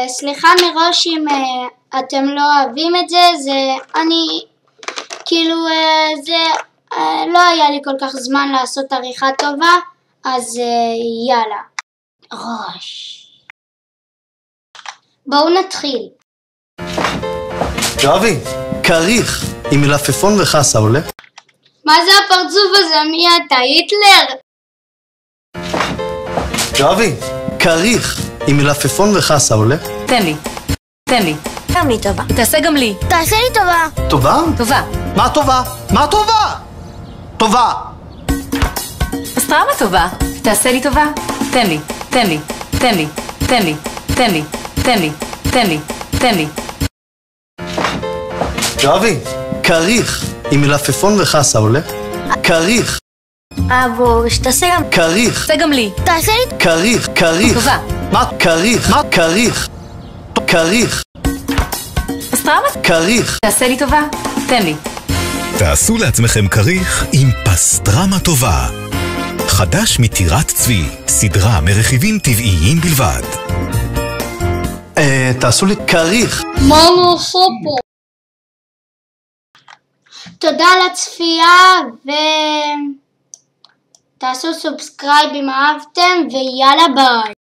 סליחה מראש אם אתם לא אוהבים את זה, לא היה לי כל כך זמן לעשות עריכה טובה, אז יאללה. ראש. בואו נתחיל. יואבי, כריך עם מלפפון וחסה עולה? מה זה הפרצוף הזה? מי אתה? היטלר? יואבי, כריך עם מלפפון וחסה עולה? תן לי. גם לי טובה. תעשה גם לי. תעשה לי טובה. טובה? טובה. מה טובה? מה טובה? טובה! פסטרמה טובה. תעשה לי טובה. תן לי. יואבי, כריך עם מלפפון וחסה עולה? כריך. בורש, תעשה גם... כריך. תעשה גם לי. תעשה לי... כריך. טובה. מה? כריך. מה? כריך. פסטרמה? כריך. תעשה לי טובה. תן לי. תעשו לעצמכם כריך עם פסטרמה טובה. חדש מטירת צבי, סדרה מרכיבים טבעיים בלבד. תעשו לי כריך. מה נעשה פה? תודה על הצפייה תעשו סובסקרייב אם אהבתם ויאללה ביי.